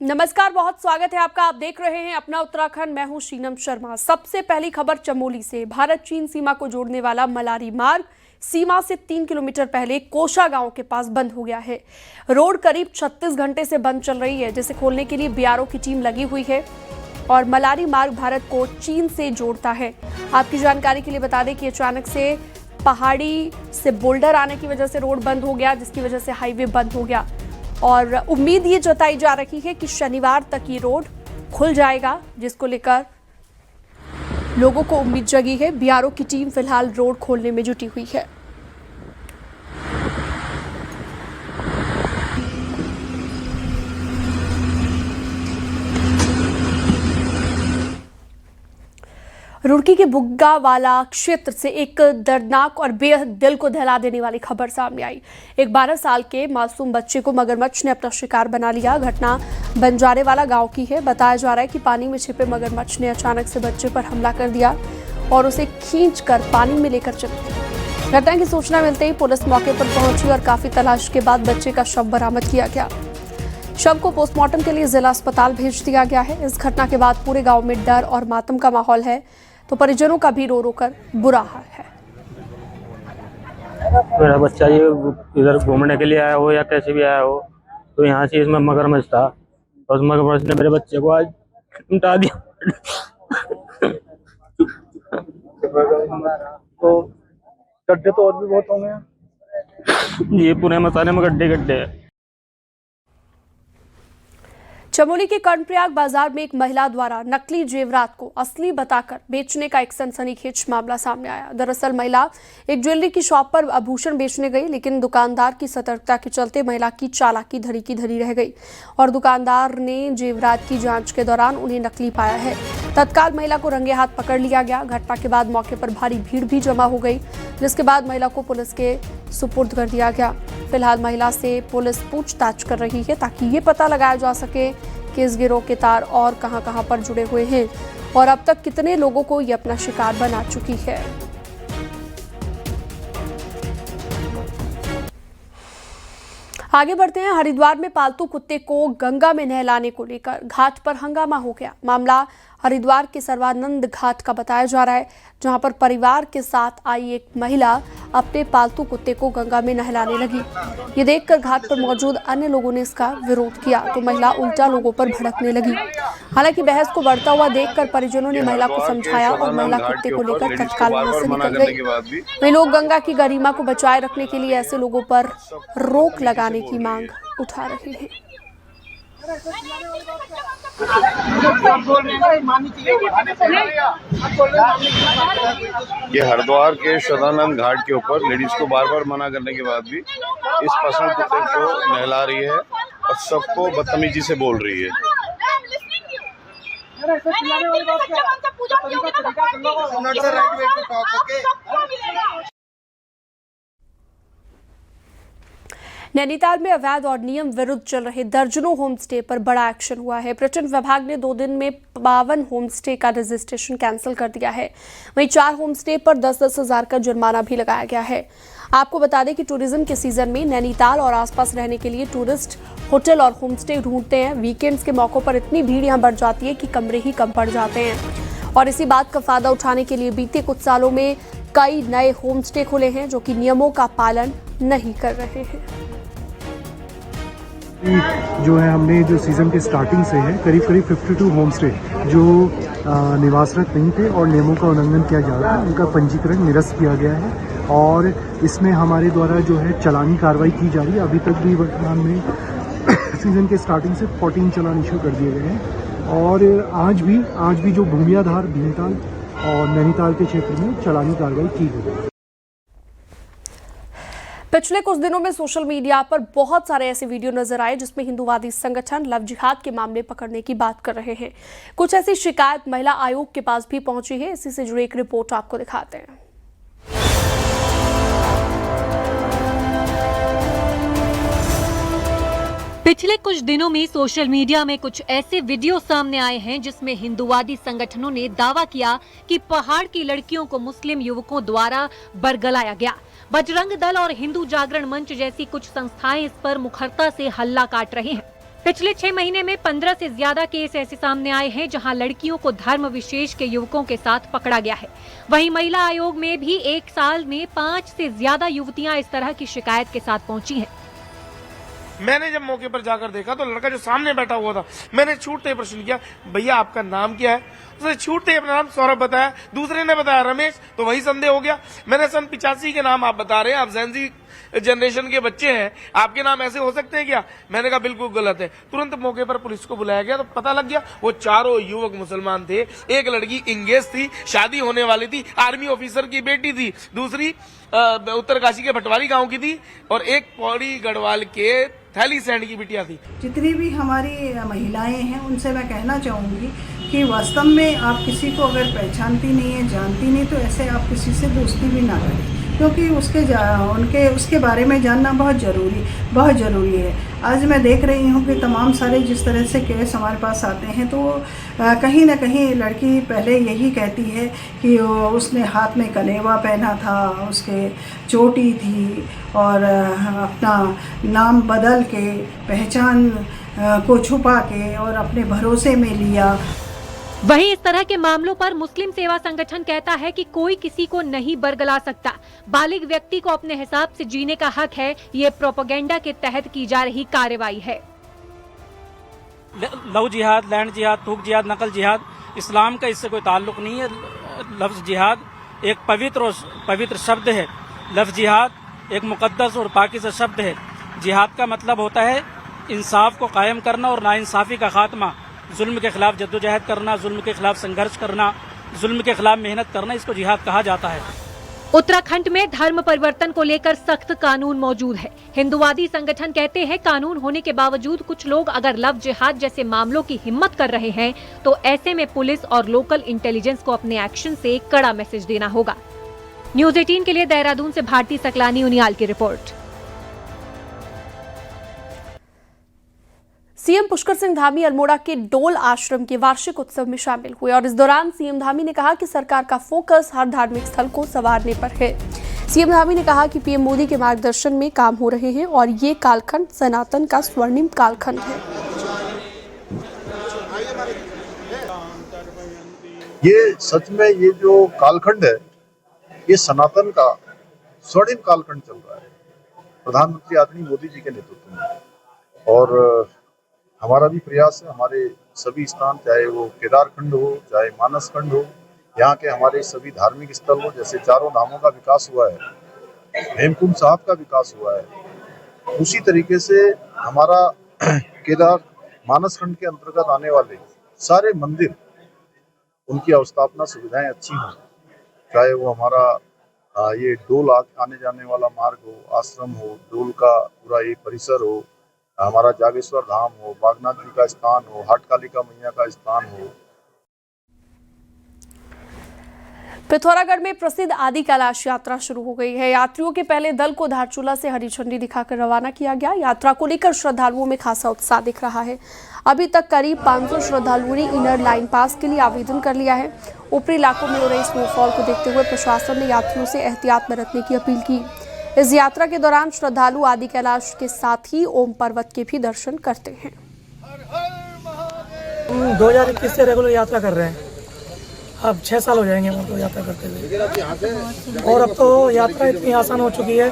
नमस्कार, बहुत स्वागत है आपका। आप देख रहे हैं अपना उत्तराखंड। मैं हूं शीनम शर्मा। सबसे पहली खबर चमोली से। भारत चीन सीमा को जोड़ने वाला मलारी मार्ग सीमा से 3 किलोमीटर पहले कोशा गांव के पास बंद हो गया है। रोड करीब 36 घंटे से बंद चल रही है, जिसे खोलने के लिए बीआरओ की टीम लगी हुई है और मलारी मार्ग भारत को चीन से जोड़ता है। आपकी जानकारी के लिए बता दें कि अचानक से पहाड़ी से बोल्डर आने की वजह से रोड बंद हो गया, जिसकी वजह से हाईवे बंद हो गया और उम्मीद ये जताई जा रही है कि शनिवार तक ये रोड खुल जाएगा, जिसको लेकर लोगों को उम्मीद जगी है। बीआरओ की टीम फिलहाल रोड खोलने में जुटी हुई है। रुड़की के बुग्गावाला क्षेत्र से एक दर्दनाक और बेहद दिल को दहला देने वाली खबर सामने आई। एक 12 साल के मासूम बच्चे को मगरमच्छ ने अपना शिकार बना लिया। घटना बंजारे वाला गांव की है। बताया जा रहा है कि पानी में छिपे मगरमच्छ ने अचानक से बच्चे पर हमला कर दिया और उसे खींचकर पानी में लेकर चले गए। घटना की सूचना मिलते ही पुलिस मौके पर पहुंची और काफी तलाश के बाद बच्चे का शव बरामद किया गया। शव को पोस्टमार्टम के लिए जिला अस्पताल भेज दिया गया है। इस घटना के बाद पूरे गांव में डर और मातम का माहौल है, तो परिजनों का भी रो रो कर बुरा हाल है। मेरा बच्चा ये इधर घूमने के लिए आया हो या कैसे भी आया हो, तो यहाँ से इसमें मगरमच्छ था और उस मगरमच्छ ने मेरे बच्चे को आज उठा दिया। तो गड्ढे तो और भी बहुत होंगे। ये पूरे मसाले में गड्ढे गड्ढे है। चमोली के कर्णप्रयाग बाजार में एक महिला द्वारा नकली जेवरात को असली बताकर बेचने का एक सनसनीखेज मामला सामने आया। दरअसल महिला एक ज्वेलरी की शॉप पर आभूषण बेचने गई, लेकिन दुकानदार की सतर्कता के चलते महिला की चालाकी धरी की धरी रह गई और दुकानदार ने जेवरात की जांच के दौरान उन्हें नकली पाया है। तत्काल महिला को रंगे हाथ पकड़ लिया गया। घटना के बाद मौके पर भारी भीड़ भी जमा हो गई, जिसके बाद महिला को पुलिस के सुपुर्द कर दिया गया। फिलहाल महिला से पुलिस पूछताछ कर रही है ताकि ये पता लगाया जा सके कि इस गिरोह के तार और कहां पर जुड़े हुए हैं और अब तक कितने लोगों को ये अपना शिकार बना चुकी है। आगे बढ़ते हैं। हरिद्वार में पालतू कुत्ते को गंगा में नहलाने को लेकर घाट पर हंगामा हो गया। मामला हरिद्वार के सर्वानंद घाट का बताया जा रहा है, जहां पर परिवार के साथ आई एक महिला अपने पालतू कुत्ते को गंगा में नहलाने लगी। ये देखकर घाट पर मौजूद अन्य लोगों ने इसका विरोध किया, तो महिला उल्टा लोगों पर भड़कने लगी। हालांकि बहस को बढ़ता हुआ देखकर परिजनों ने महिला को समझाया और महिला कुत्ते को लेकर तत्काल वहां से निकल गई। वहीं लोग गंगा की गरिमा को बचाए रखने के लिए ऐसे लोगों पर रोक लगाने की मांग उठा रहे हैं। ये हरिद्वार के सदानंद घाट के ऊपर लेडीज को बार बार मना करने के बाद भी इस पसंद कुत्ते को नहला रही है और सबको बदतमीजी से बोल रही है। नैनीताल में अवैध और नियम विरुद्ध चल रहे दर्जनों होमस्टे पर बड़ा एक्शन हुआ है। पर्यटन विभाग ने 2 दिन में 52 होमस्टे का रजिस्ट्रेशन कैंसिल कर दिया है। वहीं 4 होमस्टे पर 10-10 हजार का जुर्माना भी लगाया गया है। आपको बता दें कि टूरिज्म के सीजन में नैनीताल और आसपास रहने के लिए टूरिस्ट होटल और होमस्टे ढूंढते हैं। वीकेंड्स के मौकों पर इतनी भीड़ यहाँ बढ़ जाती है कि कमरे ही कम पड़ जाते हैं और इसी बात का फायदा उठाने के लिए बीते कुछ सालों में कई नए होमस्टे खुले हैं, जो कि नियमों का पालन नहीं कर रहे हैं। जो है हमने जो सीज़न के स्टार्टिंग से है करीब 52 होम स्टे जो निवासरत नहीं थे और नियमों का उल्लंघन किया जा रहा है, उनका पंजीकरण निरस्त किया गया है और इसमें हमारे द्वारा जो है चालानी कार्रवाई की जा रही है। अभी तक भी वर्तमान में सीज़न के स्टार्टिंग से 14 चालान इशू कर दिए गए हैं और आज भी जो भूमियाधार भीमताल और नैनीताल के क्षेत्र में चालानी कार्रवाई की गई। पिछले कुछ दिनों में सोशल मीडिया पर बहुत सारे ऐसे वीडियो नजर आए जिसमें हिंदूवादी संगठन लव जिहाद के मामले पकड़ने की बात कर रहे हैं। कुछ ऐसी शिकायत महिला आयोग के पास भी पहुंची है। इसी से जुड़ी एक रिपोर्ट आपको दिखाते हैं। पिछले कुछ दिनों में सोशल मीडिया में कुछ ऐसे वीडियो सामने आए हैं जिसमें हिंदूवादी संगठनों ने दावा किया कि पहाड़ की लड़कियों को मुस्लिम युवकों द्वारा बरगलाया गया। बजरंग दल और हिंदू जागरण मंच जैसी कुछ संस्थाएं इस पर मुखरता से हल्ला काट रहे हैं। पिछले 6 महीने में 15 से ज्यादा केस ऐसे सामने आए हैं जहां लड़कियों को धर्म विशेष के युवकों के साथ पकड़ा गया है। वहीं महिला आयोग में भी 1 साल में 5 से ज्यादा युवतियां इस तरह की शिकायत के साथ पहुंची हैं। मैंने जब मौके पर जाकर देखा तो लड़का जो सामने बैठा हुआ था, मैंने छूटते ही प्रश्न किया, भैया आपका नाम क्या है? उसने छूटते ही अपना नाम सौरभ बताया, दूसरे ने बताया रमेश, तो वही संदेह हो गया। मैंने सन 85 के नाम आप बता रहे हैं, आप जेनजी जनरेशन के बच्चे हैं, आपके नाम ऐसे हो सकते हैं क्या? मैंने कहा बिल्कुल गलत है। तुरंत मौके पर पुलिस को बुलाया गया तो पता लग गया वो चारों युवक मुसलमान थे। एक लड़की इंगेज थी, शादी होने वाली थी, आर्मी ऑफिसर की बेटी थी, दूसरी उत्तरकाशी के भटवारी गांव की थी और एक पौड़ी गढ़वाल के थैली सैंड की बिटिया थी। जितनी भी हमारी महिलाएं हैं उनसे मैं कहना चाहूँगी कि वास्तव में आप किसी को अगर पहचानती नहीं है, जानती नहीं, तो ऐसे आप किसी से दोस्ती भी ना करें, क्योंकि उसके बारे में जानना बहुत ज़रूरी है। आज मैं देख रही हूँ कि तमाम सारे जिस तरह से केस हमारे पास आते हैं तो कहीं ना कहीं लड़की पहले यही कहती है कि उसने हाथ में कलेवा पहना था, उसके चोटी थी और अपना नाम बदल के पहचान को छुपा के और अपने भरोसे में लिया। वहीं इस तरह के मामलों पर मुस्लिम सेवा संगठन कहता है कि कोई किसी को नहीं बरगला सकता। बालिग व्यक्ति को अपने हिसाब से जीने का हक है। ये प्रोपेगेंडा के तहत की जा रही कार्रवाई है। लव जिहाद, लैंड जिहाद, थूक जिहाद, नकल जिहाद, इस्लाम का इससे कोई ताल्लुक नहीं है। लफ्ज जिहाद एक पवित्र शब्द है। लफ्ज जिहाद एक मुकद्दस और पाकीज़ा शब्द है। जिहाद का मतलब होता है इंसाफ को कायम करना और नाइंसाफी का खात्मा, जुल्म के खिलाफ जद्दोजहद करना, जुल्म के खिलाफ संघर्ष करना, जुल्म के खिलाफ मेहनत करना, इसको जिहाद कहा जाता है। उत्तराखंड में धर्म परिवर्तन को लेकर सख्त कानून मौजूद है। हिंदुवादी संगठन कहते हैं कानून होने के बावजूद कुछ लोग अगर लव जिहाद जैसे मामलों की हिम्मत कर रहे हैं तो ऐसे में पुलिस और लोकल इंटेलिजेंस को अपने एक्शन से कड़ा मैसेज देना होगा। न्यूज़ 18 के लिए देहरादून से भारती सकलानी उनियाल की रिपोर्ट। सीएम पुष्कर सिंह धामी अल्मोड़ा के डोल आश्रम के वार्षिक उत्सव में शामिल हुए और इस दौरान सीएम धामी ने कहा कि सरकार का फोकस हर धार्मिक स्थल को संवारने पर है। सीएम धामी ने कहा कि पीएम मोदी के मार्गदर्शन में काम हो रहे हैं और ये कालखंड सनातन का स्वर्णिम कालखंड है। ये सच में ये जो कालखंड है ये सनातन का स्वर्णिम कालखंड चल रहा है प्रधानमंत्री आदरणीय मोदी जी के नेतृत्व में। और हमारा भी प्रयास है, हमारे सभी स्थान, चाहे वो केदार खंड हो, चाहे मानस खंड हो, यहाँ के हमारे सभी धार्मिक स्थल हो, जैसे चारों धामों का विकास हुआ है, हेमकुंड साहब का विकास हुआ है, उसी तरीके से हमारा केदार मानस खंड के अंतर्गत आने वाले सारे मंदिर, उनकी अवस्थापना सुविधाएं अच्छी हों, चाहे वो हमारा ये डोल आने जाने वाला मार्ग हो, आश्रम हो, डोल का पूरा ये परिसर हो, हमारा जागेश्वर धाम हो, बागनाथ जी का स्थान हो, हाटकालिका मैया का स्थान हो। पिथौरागढ़ में प्रसिद्ध आदि कैलाश यात्रा शुरू हो गई है। यात्रियों के पहले दल को धारचूला से हरी झंडी दिखाकर रवाना किया गया। यात्रा को लेकर श्रद्धालुओं में खासा उत्साह दिख रहा है। अभी तक करीब 500 श्रद्धालुओं ने इनर लाइन पास के लिए आवेदन कर लिया है। ऊपरी इलाकों में हो रही स्नोफॉल को देखते हुए प्रशासन ने यात्रियों से एहतियात बरतने की अपील की। इस यात्रा के दौरान श्रद्धालु आदि कैलाश के साथ ही ओम पर्वत के भी दर्शन करते हैं। 2021 से रेगुलर यात्रा कर रहे हैं। अब 6 साल हो जाएंगे हमको यात्रा करते हुए और अब तो यात्रा इतनी आसान हो चुकी है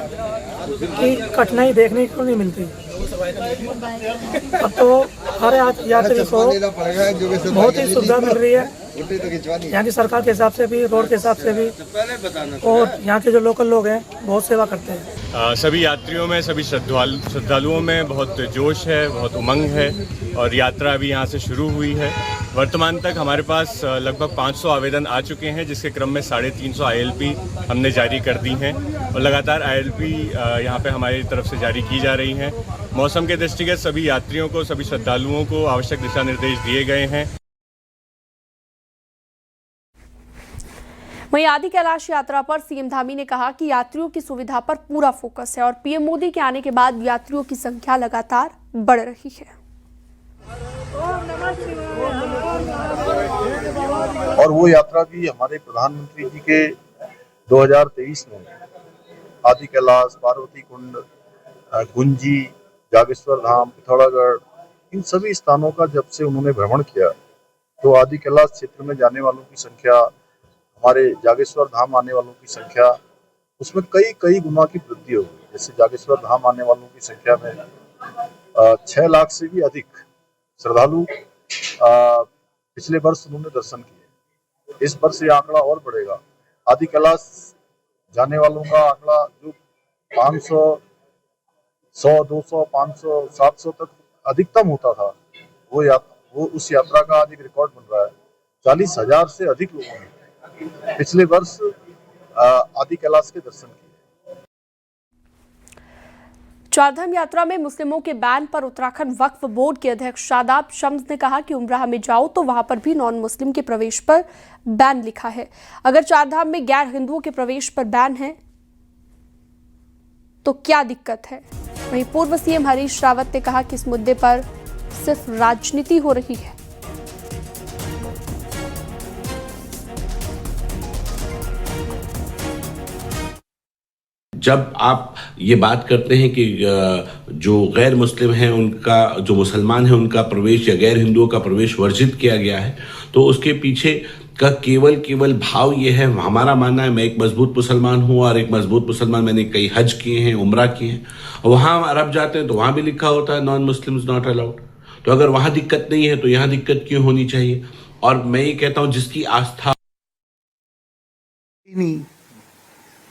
कि कठिनाई देखने को नहीं मिलती। अब तो हर यात्री को बहुत ही सुविधा मिल रही है, यहाँ की सरकार के हिसाब से भी, रोड के हिसाब से भी, और यहाँ के जो लोकल लोग हैं बहुत सेवा करते हैं। सभी यात्रियों में, सभी श्रद्धालुओं में बहुत जोश है, बहुत उमंग है और यात्रा अभी यहाँ से शुरू हुई है। वर्तमान तक हमारे पास लगभग 500 आवेदन आ चुके हैं, जिसके क्रम में 350 ILP हमने जारी कर दी हैं और लगातार ILP यहाँ पे हमारी तरफ से जारी की जा रही हैं। मौसम के दृष्टिगत सभी यात्रियों को, सभी श्रद्धालुओं को आवश्यक दिशा निर्देश दिए गए हैं। वहीं आदि कैलाश यात्रा पर सीएम धामी ने कहा कि यात्रियों की सुविधा पर पूरा फोकस है और पीएम मोदी के आने के बाद यात्रियों की संख्या लगातार बढ़ रही है। और वो यात्रा भी हमारे प्रधानमंत्री जी के 2023 में आदि कैलाश, पार्वती कुंड, गुंजी, जागेश्वर धाम, पिथौरागढ़, इन सभी स्थानों का जब से उन्होंने भ्रमण किया तो आदि कैलाश क्षेत्र में जाने वालों की संख्या, हमारे जागेश्वर धाम आने वालों की संख्या, उसमें कई गुना की वृद्धि हो गई। जैसे जागेश्वर धाम आने वालों की संख्या में 6 लाख से भी अधिक श्रद्धालु पिछले वर्ष उन्होंने दर्शन किए। इस वर्ष ये आंकड़ा और बढ़ेगा। आदि कैलाश जाने वालों का आंकड़ा जो 500, 100, 200, 500, 700 तक अधिकतम होता था, वो उस यात्रा का आज एक रिकॉर्ड बन रहा है। 40,000 से अधिक लोगों ने पिछले वर्ष आदि कैलाश के दर्शन किए। चारधाम यात्रा में मुस्लिमों के बैन पर उत्तराखंड वक्फ बोर्ड के अध्यक्ष शादाब शम्स ने कहा कि उमराह में जाओ तो वहां पर भी नॉन मुस्लिम के प्रवेश पर बैन लिखा है। अगर चारधाम में गैर हिंदुओं के प्रवेश पर बैन है तो क्या दिक्कत है? वहीं पूर्व सीएम हरीश रावत ने कहा कि इस मुद्दे पर सिर्फ राजनीति हो रही है। जब आप ये बात करते हैं कि जो गैर मुस्लिम हैं उनका, जो मुसलमान हैं उनका प्रवेश या गैर हिंदुओं का प्रवेश वर्जित किया गया है, तो उसके पीछे का केवल भाव ये है। हमारा मानना है, मैं एक मजबूत मुसलमान हूँ और एक मजबूत मुसलमान, मैंने कई हज किए हैं, उम्रा किए हैं। वहाँ अरब जाते हैं तो वहाँ भी लिखा होता है नॉन मुस्लिम्स नॉट अलाउड। तो अगर वहाँ दिक्कत नहीं है तो यहाँ दिक्कत क्यों होनी चाहिए? और मैं ये कहता हूँ जिसकी आस्था नहीं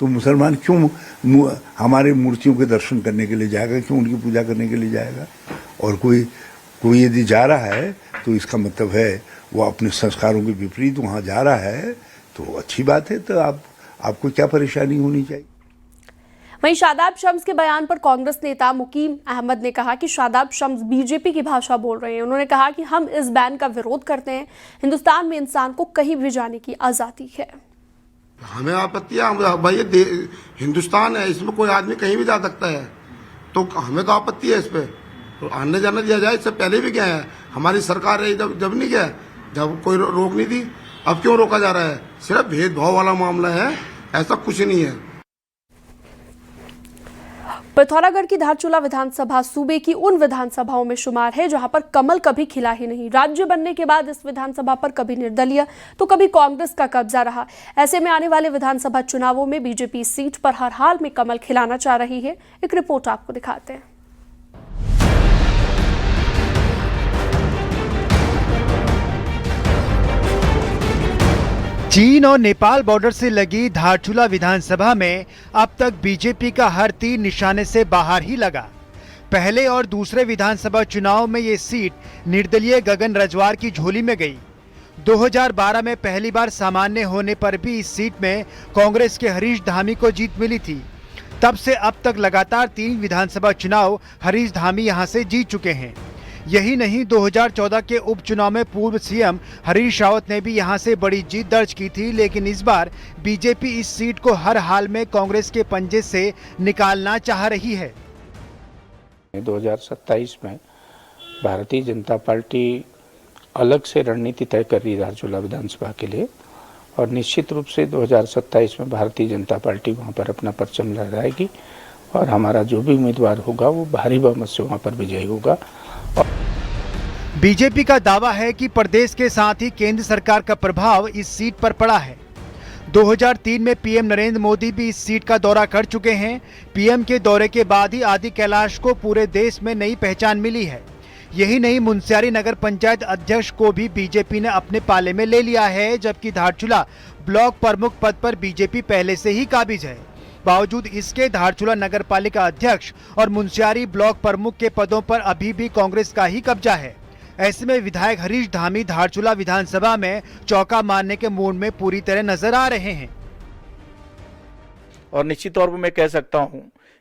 तो मुसलमान क्यों हमारे मूर्तियों के दर्शन करने के लिए जाएगा, क्यों उनकी पूजा करने के लिए जाएगा? और कोई यदि जा रहा है तो इसका मतलब है वो अपने संस्कारों के विपरीत वहाँ जा रहा है, तो अच्छी बात है। तो आपको क्या परेशानी होनी चाहिए? वहीं शादाब शम्स के बयान पर कांग्रेस नेता मुकीम अहमद ने कहा कि शादाब शम्स बीजेपी की भाषा बोल रहे हैं। उन्होंने कहा कि हम इस बैन का विरोध करते हैं। हिंदुस्तान में इंसान को कहीं भी जाने की आजादी है। हमें आपत्ति है भाई, ये हिंदुस्तान है, इसमें कोई आदमी कहीं भी जा सकता है, तो हमें तो आपत्ति है इस पे। तो आने जाना दिया जाए, इससे पहले भी गया है, हमारी सरकार है जब नहीं गया, जब कोई रोक नहीं थी, अब क्यों रोका जा रहा है? सिर्फ भेदभाव वाला मामला है, ऐसा कुछ नहीं है। पिथौरागढ़ की धारचूला विधानसभा सूबे की उन विधानसभाओं में शुमार है जहां पर कमल कभी खिला ही नहीं। राज्य बनने के बाद इस विधानसभा पर कभी निर्दलीय तो कभी कांग्रेस का कब्जा रहा। ऐसे में आने वाले विधानसभा चुनावों में बीजेपी इस सीट पर हर हाल में कमल खिलाना चाह रही है। एक रिपोर्ट आपको दिखाते हैं। चीन और नेपाल बॉर्डर से लगी धारचूला विधानसभा में अब तक बीजेपी का हर तीर निशाने से बाहर ही लगा। पहले और दूसरे विधानसभा चुनाव में ये सीट निर्दलीय गगन रजवार की झोली में गई। 2012 में पहली बार सामान्य होने पर भी इस सीट में कांग्रेस के हरीश धामी को जीत मिली थी। तब से अब तक लगातार 3 विधानसभा चुनाव हरीश धामी यहां से जीत चुके हैं। यही नहीं, 2014 के उपचुनाव में पूर्व सीएम हरीश रावत ने भी यहां से बड़ी जीत दर्ज की थी, लेकिन इस बार बीजेपी इस सीट को हर हाल में कांग्रेस के पंजे से निकालना चाह रही है। 2027 में भारतीय जनता पार्टी अलग से रणनीति तय कर रही है धारचूला विधानसभा के लिए, और निश्चित रूप से 2027 में भारतीय जनता पार्टी वहां पर अपना परचम लहराएगी और हमारा जो भी उम्मीदवार होगा वो भारी बहुमत से वहां पर विजयी होगा। बीजेपी का दावा है कि प्रदेश के साथ ही केंद्र सरकार का प्रभाव इस सीट पर पड़ा है। 2003 में पीएम नरेंद्र मोदी भी इस सीट का दौरा कर चुके हैं। पीएम के दौरे के बाद ही आदि कैलाश को पूरे देश में नई पहचान मिली है। यही नहीं, मुनस्यारी नगर पंचायत अध्यक्ष को भी बीजेपी ने अपने पाले में ले लिया है, जबकि धारचूला ब्लॉक प्रमुख पद पर बीजेपी पहले से ही काबिज है। बावजूद इसके धारचूला नगर पालिका अध्यक्ष और मुनस्यारी ब्लॉक प्रमुख के पदों पर अभी भी कांग्रेस का ही कब्जा है। ऐसे में विधायक हरीश धामी धारचूला विधानसभा में चौका मारने के मूड में पूरी तरह नजर आ रहे हैं। और निश्चित तौर पर मैं कह सकता हूं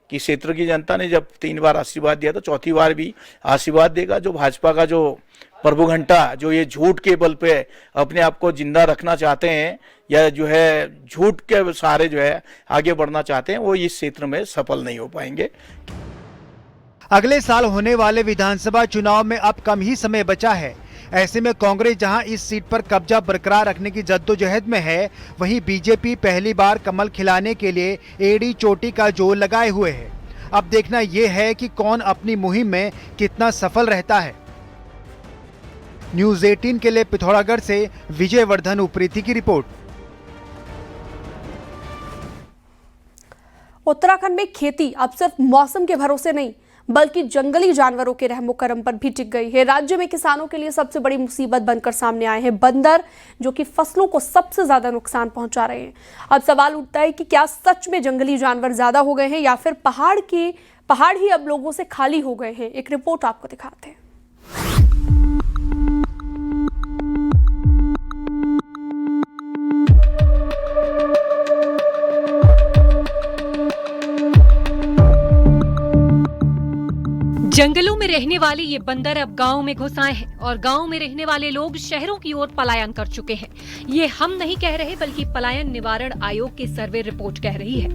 कि क्षेत्र की जनता ने जब 3 बार आशीर्वाद दिया तो चौथी बार भी आशीर्वाद देगा। जो भाजपा का जो प्रभु घंटा, जो ये झूठ के बल पे अपने आप को जिंदा रखना चाहते हैं या जो है झूठ के सहारे जो है आगे बढ़ना चाहते हैं, वो इस क्षेत्र में सफल नहीं हो पाएंगे। अगले साल होने वाले विधानसभा चुनाव में अब कम ही समय बचा है। ऐसे में कांग्रेस जहां इस सीट पर कब्जा बरकरार रखने की जद्दोजहद में है, वहीं बीजेपी पहली बार कमल खिलाने के लिए एड़ी चोटी का जोर लगाए हुए है। अब देखना यह है कि कौन अपनी मुहिम में कितना सफल रहता है। न्यूज 18 के लिए पिथौरागढ़ से विजयवर्धन उप्रेती की रिपोर्ट। उत्तराखंड में खेती अब सिर्फ मौसम के भरोसे नहीं बल्कि जंगली जानवरों के रहमो करम पर भी टिक गई है। राज्य में किसानों के लिए सबसे बड़ी मुसीबत बनकर सामने आए हैं बंदर, जो कि फसलों को सबसे ज्यादा नुकसान पहुंचा रहे हैं। अब सवाल उठता है कि क्या सच में जंगली जानवर ज्यादा हो गए हैं या फिर पहाड़ ही अब लोगों से खाली हो गए हैं। एक रिपोर्ट आपको दिखाते हैं। जंगलों में रहने वाले ये बंदर अब गांव में घुस आए हैं और गांव में रहने वाले लोग शहरों की ओर पलायन कर चुके हैं। ये हम नहीं कह रहे बल्कि पलायन निवारण आयोग की सर्वे रिपोर्ट कह रही है।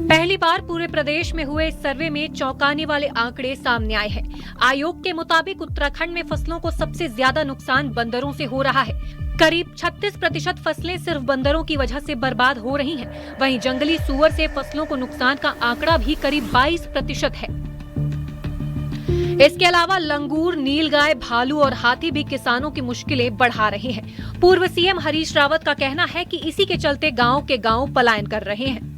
पहली बार पूरे प्रदेश में हुए इस सर्वे में चौंकाने वाले आंकड़े सामने आए हैं। आयोग के मुताबिक उत्तराखंड में फसलों को सबसे ज्यादा नुकसान बंदरों से हो रहा है। करीब 36% फसलें सिर्फ बंदरों की वजह से बर्बाद हो रही हैं। वहीं जंगली सूअर से फसलों को नुकसान का आंकड़ा भी करीब 22% है। इसके अलावा लंगूर, नीलगाय, भालू और हाथी भी किसानों की मुश्किलें बढ़ा रहे हैं। पूर्व सीएम हरीश रावत का कहना है कि इसी के चलते गांव के गांव पलायन कर रहे हैं।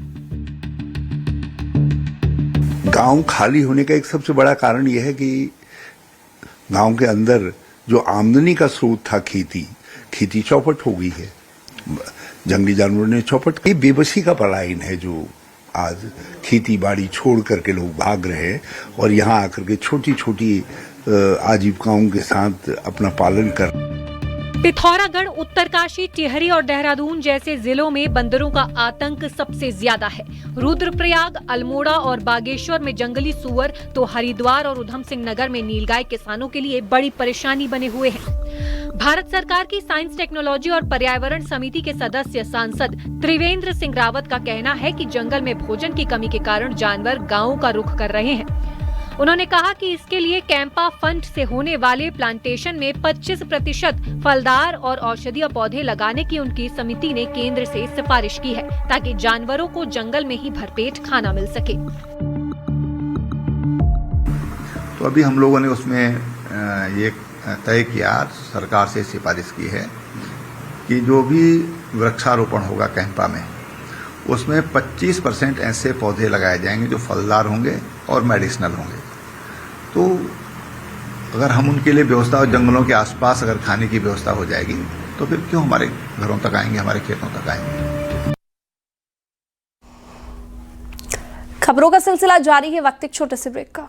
गांव खाली होने का एक सबसे बड़ा कारण यह है कि गांव के अंदर जो आमदनी का स्रोत था खेती चौपट हो गई है। जंगली जानवरों ने चौपट की। बेबसी का पलायन है जो आज खेती बाड़ी छोड़ करके लोग भाग रहे हैं और यहाँ आकर के छोटी छोटी आजीविकाओं के साथ अपना पालन कर। पिथौरागढ़, उत्तरकाशी, टिहरी और देहरादून जैसे जिलों में बंदरों का आतंक सबसे ज्यादा है। रुद्रप्रयाग, अल्मोड़ा और बागेश्वर में जंगली सूअर तो हरिद्वार और उधम सिंह नगर में नीलगाय किसानों के लिए बड़ी परेशानी बने हुए हैं। भारत सरकार की साइंस, टेक्नोलॉजी और पर्यावरण समिति के सदस्य सांसद त्रिवेंद्र सिंह रावत का कहना है कि जंगल में भोजन की कमी के कारण जानवर गांवों का रुख कर रहे हैं। उन्होंने कहा कि इसके लिए कैंपा फंड से होने वाले प्लांटेशन में 25% फलदार और औषधीय पौधे लगाने की उनकी समिति ने केंद्र से सिफारिश की है, ताकि जानवरों को जंगल में ही भरपेट खाना मिल सके। तो अभी हम लोगों ने उसमें ये तय किया, सरकार से सिफारिश की है कि जो भी वृक्षारोपण होगा कैंपा में, उसमें 25% ऐसे पौधे लगाए जाएंगे जो फलदार होंगे और मेडिसिनल होंगे। तो अगर हम उनके लिए व्यवस्था और जंगलों के आसपास अगर खाने की व्यवस्था हो जाएगी तो फिर क्यों हमारे घरों तक आएंगे, हमारे खेतों तक आएंगे। खबरों का सिलसिला जारी है, वक्त एक छोटे से ब्रेक का।